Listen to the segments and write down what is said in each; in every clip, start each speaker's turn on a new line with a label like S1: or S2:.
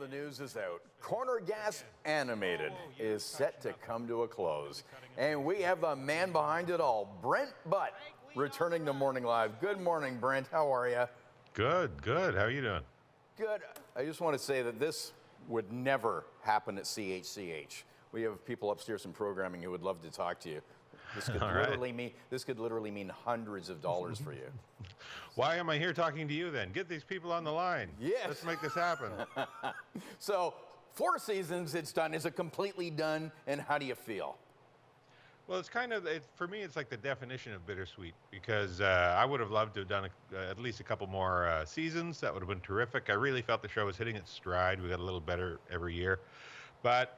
S1: the news is out. Corner Gas Animated is set to come to a close. And we have the man behind it all, Brent Butt, returning to Morning Live. Good morning, Brent. How are you?
S2: Good. How are you doing?
S1: Good. I just want to say that this would never happen at CHCH. We have people upstairs in programming who would love to talk to you. This could literally mean hundreds of dollars for you.
S2: Why am I here talking to you then? Get these people on the line.
S1: Yes.
S2: Let's make this happen.
S1: So, 4 seasons, it's done. Is it completely done? And how do you feel?
S2: Well, it's kind of, for me, it's like the definition of bittersweet because I would have loved to have done at least a couple more seasons. That would have been terrific. I really felt the show was hitting its stride. We got a little better every year. But,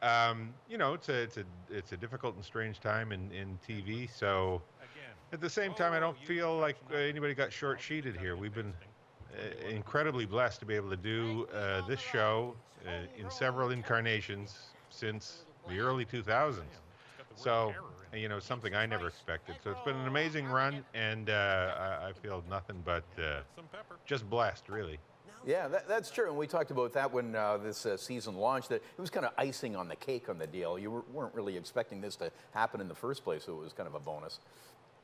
S2: you know, it's a difficult and strange time in TV. So at the same time, I don't feel like anybody got short-sheeted here. We've been incredibly blessed to be able to do this show in several incarnations since the early 2000s. So, you know, something I never expected. So it's been an amazing run, and I feel nothing but just blessed, really.
S1: Yeah, that's true. And we talked about that when this season launched, that it was kind of icing on the cake on the deal. You weren't really expecting this to happen in the first place, so it was kind of a bonus.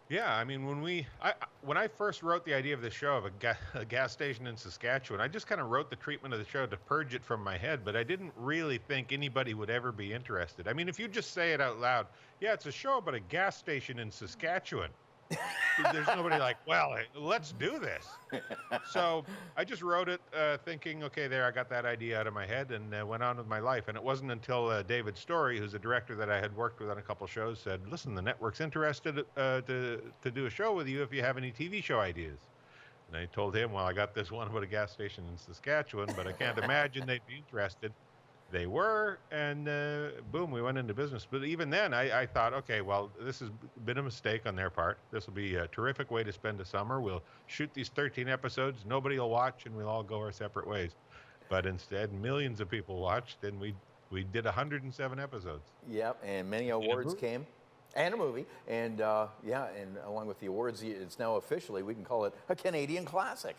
S2: Yeah, I mean, when I first wrote the idea of the show of a gas station in Saskatchewan, I just kind of wrote the treatment of the show to purge it from my head, but I didn't really think anybody would ever be interested. I mean, if you just say it out loud, yeah, it's a show about a gas station in Saskatchewan. There's nobody like, well, let's do this. So I just wrote it thinking, okay, there, I got that idea out of my head and went on with my life. And it wasn't until David Story, who's a director that I had worked with on a couple shows, said, listen, the network's interested to do a show with you if you have any TV show ideas. And I told him, well, I got this one about a gas station in Saskatchewan, but I can't imagine they'd be interested. They were, and boom, we went into business. But even then, I thought, okay, well, this has been a mistake on their part. This will be a terrific way to spend a summer. We'll shoot these 13 episodes. Nobody will watch, and we'll all go our separate ways. But instead, millions of people watched, and we did 107 episodes.
S1: Yep, and many awards came. And a movie. And, and along with the awards, it's now officially, we can call it a Canadian classic.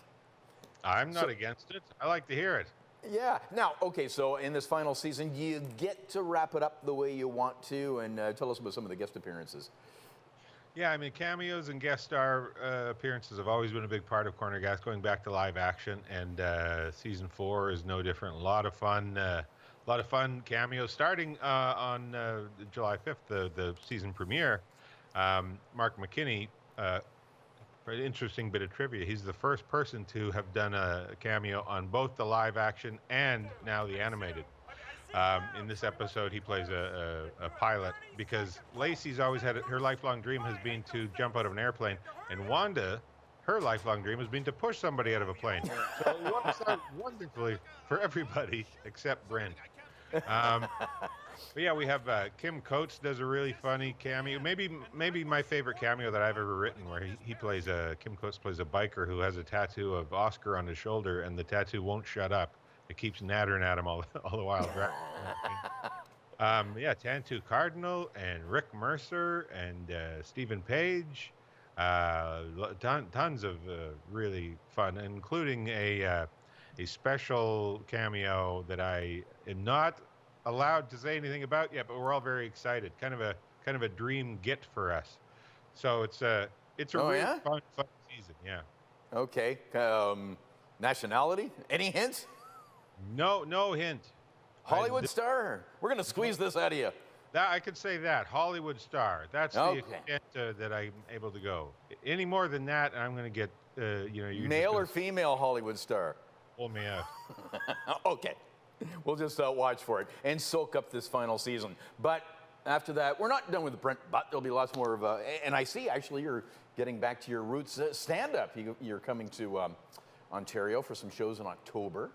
S2: I'm not against it. I like to hear it.
S1: Yeah. Now, okay, so in this final season, you get to wrap it up the way you want to, and tell us about some of the guest appearances.
S2: Yeah, I mean, cameos and guest star appearances have always been a big part of Corner Gas, going back to live action, and season 4 is no different. A lot of fun cameos, starting on July 5th, the season premiere. Mark McKinney, for an interesting bit of trivia, he's the first person to have done a cameo on both the live action and now the animated. In this episode, he plays a pilot because Lacey's always had her lifelong dream has been to jump out of an airplane, and Wanda, her lifelong dream has been to push somebody out of a plane. So it works out wonderfully for everybody except Brent. But yeah, we have Kim Coates does a really funny cameo. Maybe my favorite cameo that I've ever written, where he plays Kim Coates plays a biker who has a tattoo of Oscar on his shoulder, and the tattoo won't shut up. It keeps nattering at him all the while. Tantu Cardinal and Rick Mercer and Stephen Page. Tons of really fun, including a special cameo that I am not allowed to say anything about yet, but we're all very excited. Kind of a dream get for us. So it's a really fun season. Yeah.
S1: Okay. Nationality? Any hints?
S2: No hint.
S1: Hollywood star? We're going to squeeze this out of you.
S2: I could say that. Hollywood star. That's the extent that I'm able to go. Any more than that, I'm going to get,
S1: male or female Hollywood star?
S2: Pull me out.
S1: Okay. We'll just watch for it and soak up this final season. But after that, we're not done with Brent Butt. There'll be lots more of, and I see actually you're getting back to your roots, stand-up. You're coming to Ontario for some shows in October.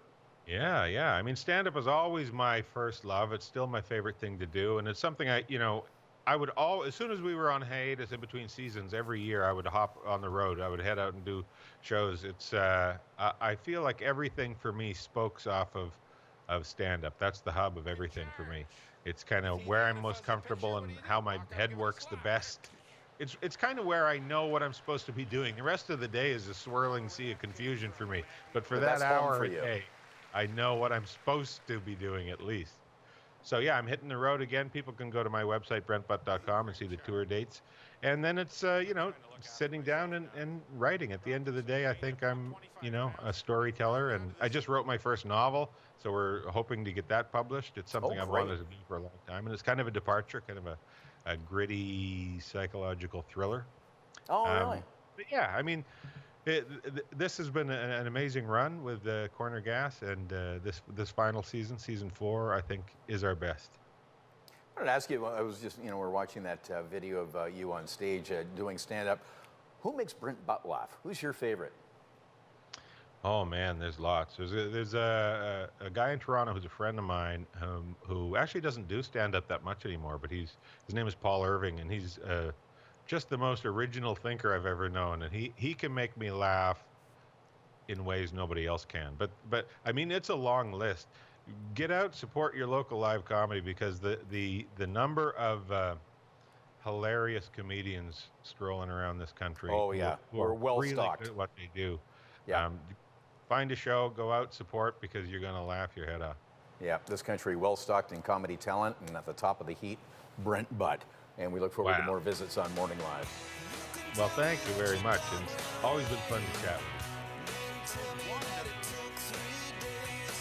S2: Yeah. I mean, stand-up is always my first love. It's still my favorite thing to do, and it's something I would as soon as we were on hiatus in between seasons, every year I would hop on the road. I would head out and do shows. It's I feel like everything for me spokes off of stand-up. That's the hub of everything for me. It's kind of where I'm most comfortable and how my head works the best. It's kind of where I know what I'm supposed to be doing. The rest of the day is a swirling sea of confusion for me. But for that hour a day, I know what I'm supposed to be doing at least. So yeah, I'm hitting the road again. People can go to my website, brentbutt.com, and see the tour dates. And then it's, sitting down and writing. At the end of the day, I think I'm, a storyteller. And I just wrote my first novel, so we're hoping to get that published. It's
S1: Oh,
S2: something I've
S1: great.
S2: wanted to do for a long time. And it's kind of a departure, kind of a gritty psychological thriller.
S1: Oh, really?
S2: But yeah, I mean, this has been an amazing run with Corner Gas, and this final season, season 4, I think is our best.
S1: I wanted to ask you, I was just, we're watching that video of you on stage doing stand-up. Who makes Brent Butt laugh? Who's your favorite?
S2: Oh man, there's lots. There's a guy in Toronto who's a friend of mine who actually doesn't do stand-up that much anymore, but his name is Paul Irving, and he's just the most original thinker I've ever known, and he can make me laugh in ways nobody else can. But I mean, it's a long list. Get out, support your local live comedy, because the number of hilarious comedians strolling around this country.
S1: Oh, yeah.
S2: who
S1: We're
S2: are
S1: well
S2: really
S1: stocked.
S2: good at what they do.
S1: Yeah.
S2: Find a show, go out, support, because you're gonna laugh your head off.
S1: Yeah, this country well-stocked in comedy talent, and at the top of the heat, Brent Butt. And we look forward to
S2: Wow.
S1: more visits on Morning Live.
S2: Well, thank you very much, and it's always been fun to chat with you.